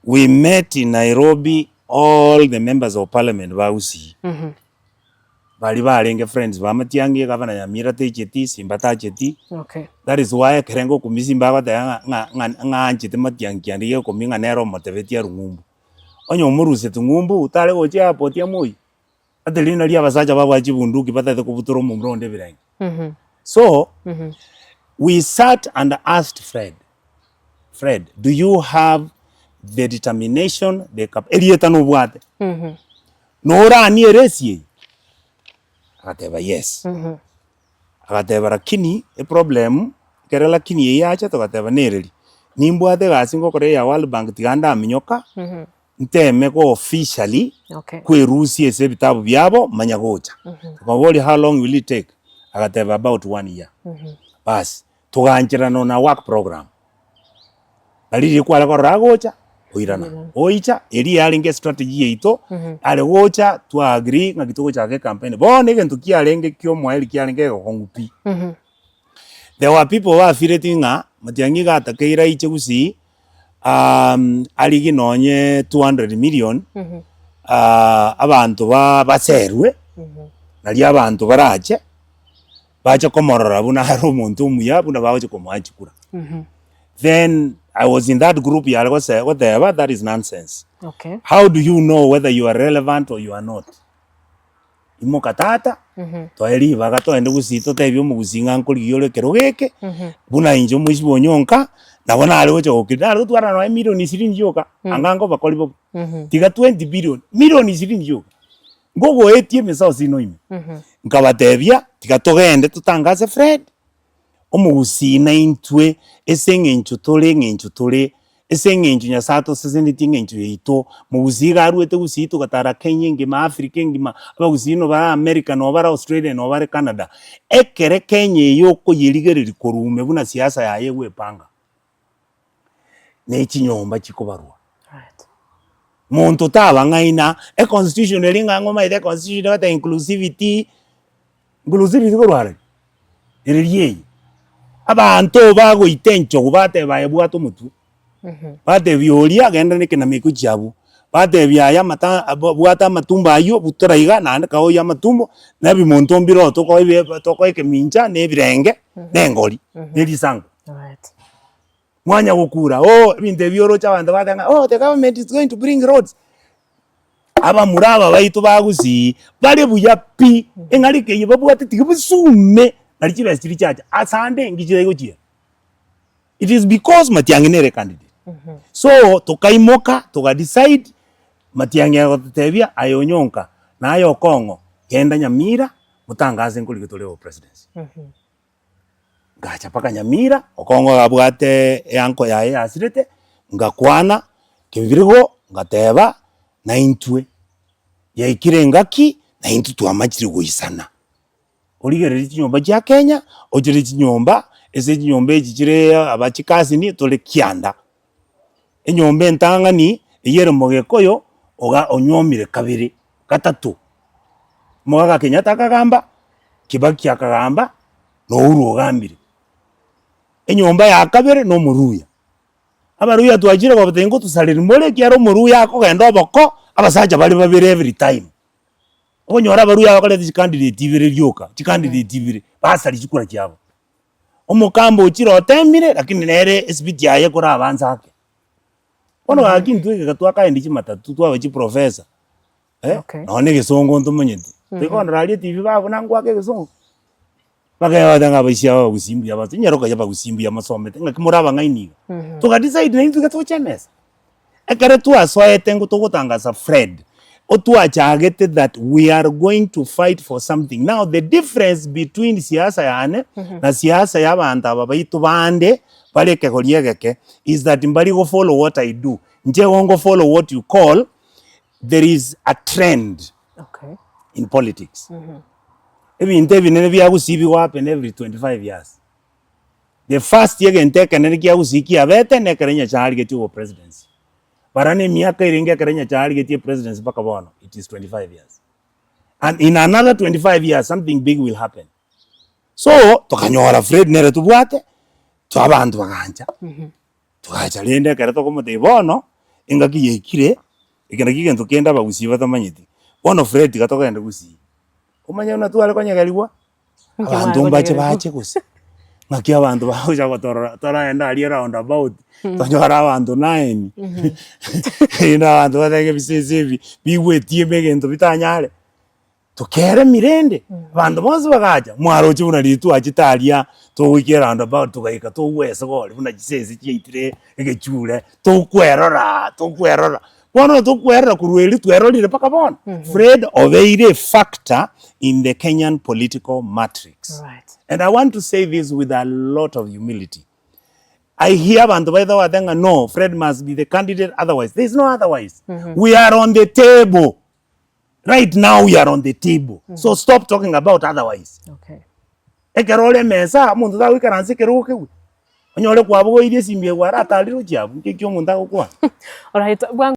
we met in Nairobi, all the members of parliament bausi. Bali barenge friends bamatiangie gavana Nyamira techeti simbata cheti. Okay. That is why kerengo kumisimba bata nga anchite matiangia ndiye kominga nero motivetia rungumbu. Onyo muruse tungumbu utale goche airport ya Moi. Adelina lia basaja baba chibunduki bata kubutoro mumronde birenge. So we sat and asked Fred, do you have the determination, the capacity no bwate? Nora ni eresi. Akateba yes. Akateba lakini a problem kera lakini yacha to akateba nereli. Nimbwate gasingo kore ya World Bank tiganda aminyoka. Nteme ko officially kwerusi ese bitabu byabo manyagocha. Tukaboli how long will it take? Akateba about 1 year. Bas tuganjira na work program. Aliri kwala ko ragocha oirana. Oicha eri yalinge strategy yeito ale gocha to agree ngakitoko chake campaign. Bone gentu kialenge kyo mwaeli kialenge ko ngupi. There were people who were affiliating matiangi ga takeira iche gusi aligi nonye 200 million abantu baserwe nali abantu barache bacha komorora buna haro muntu muya buna baje komwachikura. Then I was in that group. You algo say whatever, that is nonsense. Okay. How do you know whether you are relevant or you are not? Imokatata. To eri baga to ende gusito te byo mugusinga nkoli yole kerogeke. Buna injo muisbo nyonka na bona algo cho okidalo twara no million isirinji yoka. Angango bakoli bo. Tiga 20 billion. Million isirinji yoka. Gogo ATM sao sino ime. Nkabatebya tiga togende tutangaze Fred. Omugusina intwe esengencho tole esengencho nyasato seseniti ngencho yito mugusiga arwete gusito gatara Kenya ngima Africa ngima abagusino ba America no bara Australia no bara Canada ekere Kenya yoko yirigereri korume buna siasa yaye gwepanga ne chinyomba chikobarwa muntu tabangaina constitution elinga ngoma ide constitution bata inclusivity korware eririye abantu bago itencho bate bayebwato mutu bate biolia genda nike na miku jabu bate byaya mata bwata matumba ayo butoraiga nande kaho ya matumbo na bimonto mbiro toko eke minja ne birenge nengoli nelisango mwanya gukura binde bioro cy'abantu batanga the government is going to bring roads aba muraba baitu bagusi bale buyapi engalike yebabwate tibusume nalichibesiri chacha asande ngijire gochia. It is because Matiang'i nere candidate. So tokaimoka toka decide Matiang'i agotebia ayonyonka na ayo Kongo kenda Nyamira mutangaze nkuli gitoleo presidency. Gacha paka Nyamira Okongo gabwate yanko yaye asirete ngakwana kibirigo ngateba na intwe yaikire ngaki na intu twamachiri goisana. Oligereri chinyomba cha Kenya ojere chinyomba ese chinyomba echichire abachikasi ni tole kianda enyomba entangani eyere mogekoyo oga onyomire kabiri gatatu moga Kenyatta kagamba Kibaki akagamba no Uhuru ogambire enyomba ya kabiri no Muruya abaruya twajire babatengo tusalira mole kiaro Muruya akogenda oboko abasaja bali babire every time. Onyora baruya bakale candidate ibire ryoka candidate ibire basali chikura cyabo omukambo ukiro otemire lakini nere speed yaye kora abanza ake ono akintu gatwaka ndi chimatatu twawe chi professor none gesongo ntumonyete tekona radio tv babo nangwake gesongo bakaya danga bashya gusimbu yabazo nyaroka yaba gusimbu yamasomete ngakimuraba ngainiga tuka decide nintu gatwachemesa ekare twasoete ngo tugutangaza Fred otuachagete that we are going to fight for something. Now the difference between siasa yane na siasa y'abantu abaitu bande baleke koliegeke is that mbali go follow what I do. Nje go follow what you call there is a trend in politics. Ebinte binene bya gusibi happen every 25 years. The first year ngenteka nene kya gusiki abete ne karenya charge to presidency. Barane miaka iringe karenya chari getie presidency paka bono. It is 25 years. And in another 25 years, something big will happen. So, tokanyora Fred nere tubwate, to abantu baganja. Tukacha lende kare to komo de bono, engaki yekire ikenda kigento kenda bagusi batamanyiti bono Fred gatoka ende gusi kumanya na twale konyegaliwa abantu mbache bache gusi ngaki abantu bahoja gotora enda ali round about tonyora abantu 9 ina abantu batege bisese biwetie megento bitanyare tukere mirende bantu bose bagaja mwaro chibuna ritu achitaria tugwikira round about tugaika tugwese gori buna gisese chiitire egechure tukwerora bono tukwerora kurweli twerorire paka bono Fred obeire factor in the Kenyan political matrix. Right. And I want to say this with a lot of humility. I hear bantu by the way no, Fred must be the candidate otherwise. There is no otherwise. We are on the table. Right now we are on the table. So stop talking about otherwise. Okay. Ekerole mesa muntu da wikaranse keruke we. Onyole kwabo irie simbie gwara ataliro jabu kikyo muntu akwa. All right.